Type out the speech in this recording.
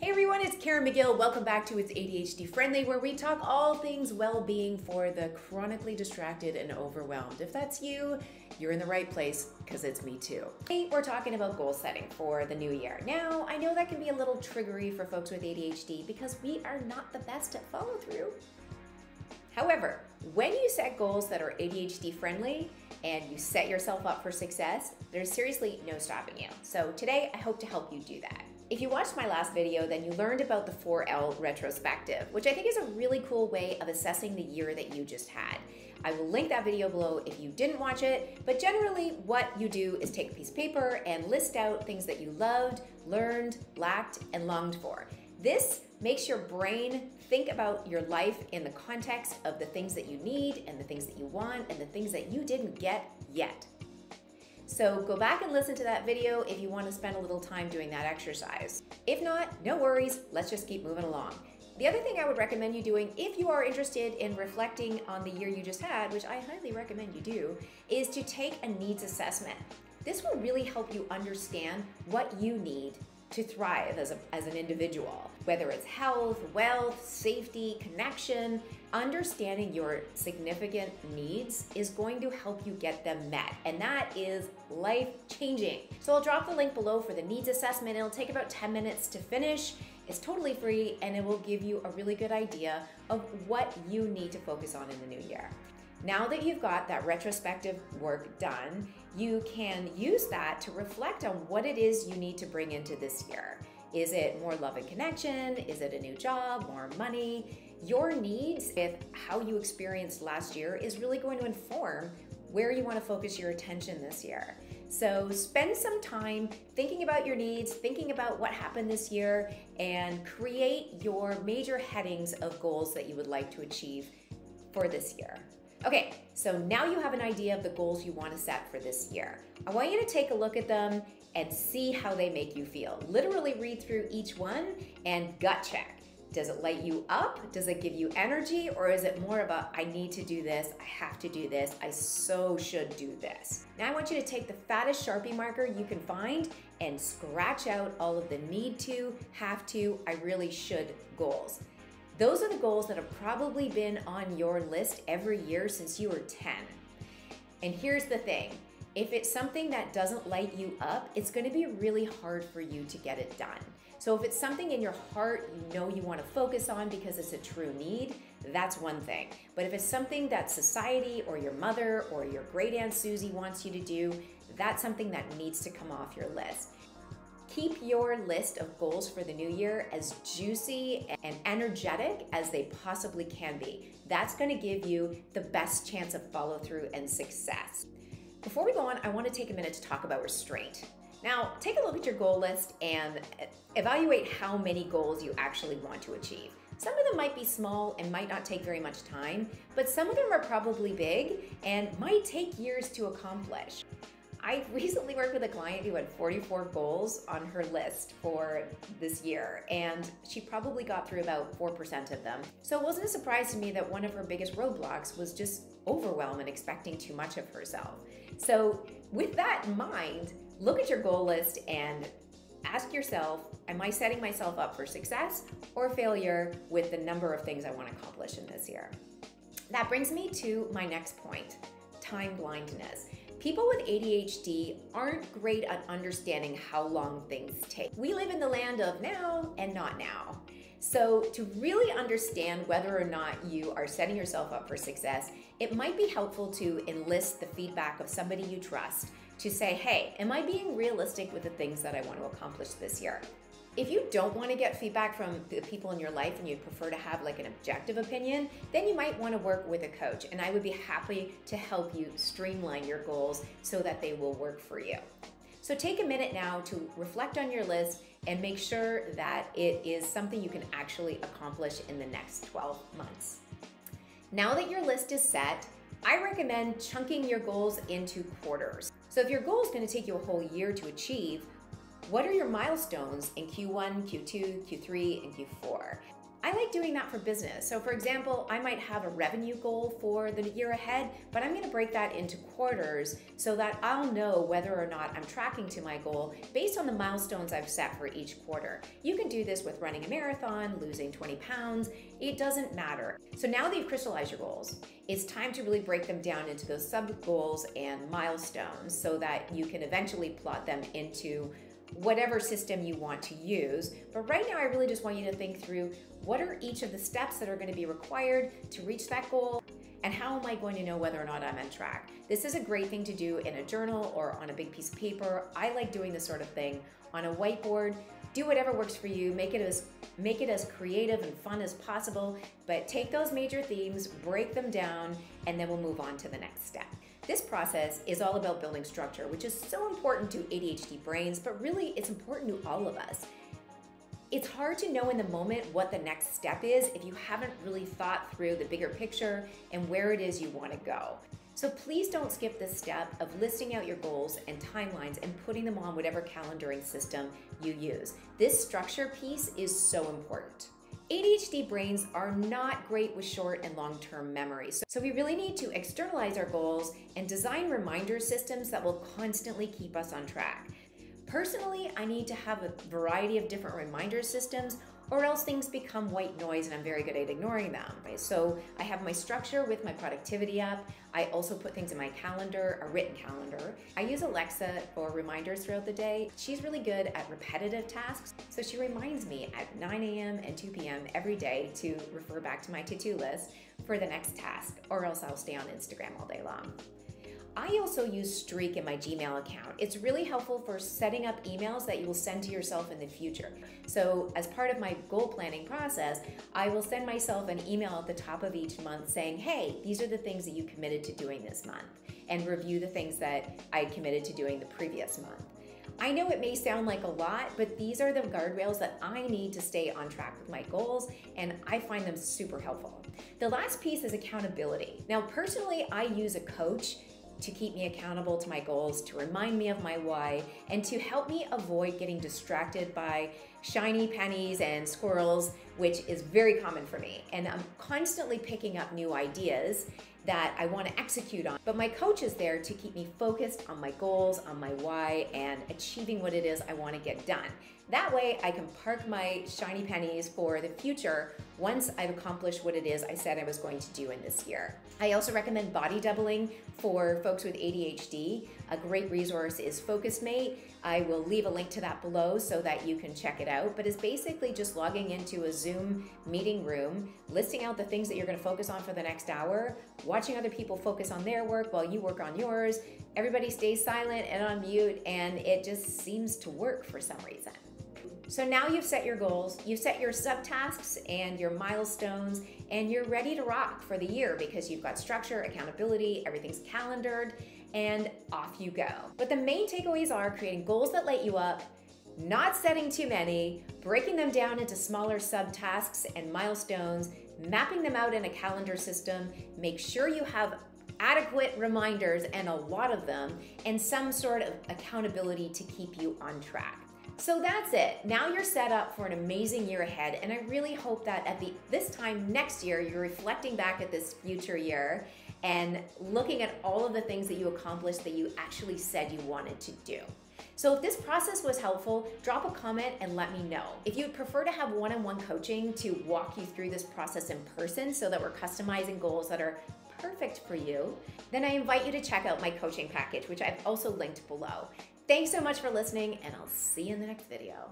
Hey everyone, it's Karen McGill. Welcome back to It's ADHD-Friendly, where we talk all things well-being for the chronically distracted and overwhelmed. If that's you, you're in the right place, because it's me too. Today, we're talking about goal setting for the new year. Now, I know that can be a little triggery for folks with ADHD because we are not the best at follow-through. However, when you set goals that are ADHD-friendly and you set yourself up for success, there's seriously no stopping you. So today, I hope to help you do that. If you watched my last video, then you learned about the 4L retrospective, which I think is a really cool way of assessing the year that you just had. I will link that video below if you didn't watch it, but generally what you do is take a piece of paper and list out things that you loved, learned, lacked, and longed for. This makes your brain think about your life in the context of the things that you need and the things that you want and the things that you didn't get yet. So go back and listen to that video if you want to spend a little time doing that exercise. If not, no worries, let's just keep moving along. The other thing I would recommend you doing if you are interested in reflecting on the year you just had, which I highly recommend you do, is to take a needs assessment. This will really help you understand what you need to thrive as an individual, whether it's health, wealth, safety, connection. Understanding your significant needs is going to help you get them met, and that is life-changing. So I'll drop the link below for the needs assessment. It'll take about 10 minutes to finish. It's totally free, and it will give you a really good idea of what you need to focus on in the new year. Now that you've got that retrospective work done, you can use that to reflect on what it is you need to bring into this year. Is it more love and connection? Is it a new job, more money? Your needs with how you experienced last year is really going to inform where you want to focus your attention this year. So spend some time thinking about your needs, thinking about what happened this year, and create your major headings of goals that you would like to achieve for this year. Okay, so now you have an idea of the goals you want to set for this year. I want you to take a look at them and see how they make you feel. Literally read through each one and gut check. Does it light you up? Does it give you energy? Or is it more of a, I need to do this, I have to do this, I so should do this? Now I want you to take the fattest Sharpie marker you can find and scratch out all of the need to, have to, I really should goals. Those are the goals that have probably been on your list every year since you were 10. And here's the thing, if it's something that doesn't light you up, it's gonna be really hard for you to get it done. So if it's something in your heart you know you wanna focus on because it's a true need, that's one thing. But if it's something that society or your mother or your great Aunt Susie wants you to do, that's something that needs to come off your list. Keep your list of goals for the new year as juicy and energetic as they possibly can be. That's going to give you the best chance of follow through and success. Before we go on, I want to take a minute to talk about restraint. Now, take a look at your goal list and evaluate how many goals you actually want to achieve. Some of them might be small and might not take very much time, but some of them are probably big and might take years to accomplish. I recently worked with a client who had 44 goals on her list for this year, and she probably got through about 4% of them. So it wasn't a surprise to me that one of her biggest roadblocks was just overwhelm and expecting too much of herself. So with that in mind, look at your goal list and ask yourself, am I setting myself up for success or failure with the number of things I want to accomplish in this year? That brings me to my next point, time blindness. People with ADHD aren't great at understanding how long things take. We live in the land of now and not now. So to really understand whether or not you are setting yourself up for success, it might be helpful to enlist the feedback of somebody you trust to say, hey, am I being realistic with the things that I want to accomplish this year? If you don't want to get feedback from the people in your life and you'd prefer to have like an objective opinion, then you might want to work with a coach, and I would be happy to help you streamline your goals so that they will work for you. So take a minute now to reflect on your list and make sure that it is something you can actually accomplish in the next 12 months. Now that your list is set, I recommend chunking your goals into quarters. So if your goal is going to take you a whole year to achieve, what are your milestones in Q1, Q2, Q3, and Q4? I like doing that for business. So for example, I might have a revenue goal for the year ahead, but I'm gonna break that into quarters so that I'll know whether or not I'm tracking to my goal based on the milestones I've set for each quarter. You can do this with running a marathon, losing 20 pounds, it doesn't matter. So now that you've crystallized your goals, it's time to really break them down into those sub-goals and milestones so that you can eventually plot them into whatever system you want to use. But right now, I really just want you to think through what are each of the steps that are going to be required to reach that goal, and how am I going to know whether or not I'm on track? This is a great thing to do in a journal or on a big piece of paper. I like doing this sort of thing on a whiteboard. Do whatever works for you, make it as creative and fun as possible, but take those major themes, break them down, and then we'll move on to the next step. This process is all about building structure, which is so important to ADHD brains, but really it's important to all of us. It's hard to know in the moment what the next step is if you haven't really thought through the bigger picture and where it is you want to go. So please don't skip this step of listing out your goals and timelines and putting them on whatever calendaring system you use. This structure piece is so important. ADHD brains are not great with short and long-term memories. So we really need to externalize our goals and design reminder systems that will constantly keep us on track. Personally, I need to have a variety of different reminder systems, or else things become white noise and I'm very good at ignoring them. So I have my structure with my productivity app. I also put things in my calendar, a written calendar. I use Alexa for reminders throughout the day. She's really good at repetitive tasks, so she reminds me at 9 a.m. and 2 p.m. every day to refer back to my to-do list for the next task, or else I'll stay on Instagram all day long. I also use Streak in my Gmail account. It's really helpful for setting up emails that you will send to yourself in the future. So as part of my goal planning process, I will send myself an email at the top of each month saying, hey, these are the things that you committed to doing this month, and review the things that I committed to doing the previous month. I know it may sound like a lot, but these are the guardrails that I need to stay on track with my goals, and I find them super helpful. The last piece is accountability. Now, personally, I use a coach to keep me accountable to my goals, to remind me of my why, and to help me avoid getting distracted by shiny pennies and squirrels, which is very common for me. And I'm constantly picking up new ideas that I want to execute on. But my coach is there to keep me focused on my goals, on my why, and achieving what it is I want to get done. That way I can park my shiny pennies for the future once I've accomplished what it is I said I was going to do in this year. I also recommend body doubling for folks with ADHD. A great resource is FocusMate. I will leave a link to that below so that you can check it out, but it's basically just logging into a Zoom meeting room, listing out the things that you're going to focus on for the next hour, watching other people focus on their work while you work on yours. Everybody stays silent and on mute, and it just seems to work for some reason. So now you've set your goals, you've set your subtasks and your milestones, and you're ready to rock for the year because you've got structure, accountability, everything's calendared, and off you go. But the main takeaways are creating goals that light you up, not setting too many, breaking them down into smaller subtasks and milestones, mapping them out in a calendar system, make sure you have adequate reminders and a lot of them, and some sort of accountability to keep you on track. So that's it. Now you're set up for an amazing year ahead, and I really hope that at this time next year, you're reflecting back at this future year and looking at all of the things that you accomplished that you actually said you wanted to do. So if this process was helpful, drop a comment and let me know. If you'd prefer to have one-on-one coaching to walk you through this process in person so that we're customizing goals that are perfect for you, then I invite you to check out my coaching package, which I've also linked below. Thanks so much for listening, and I'll see you in the next video.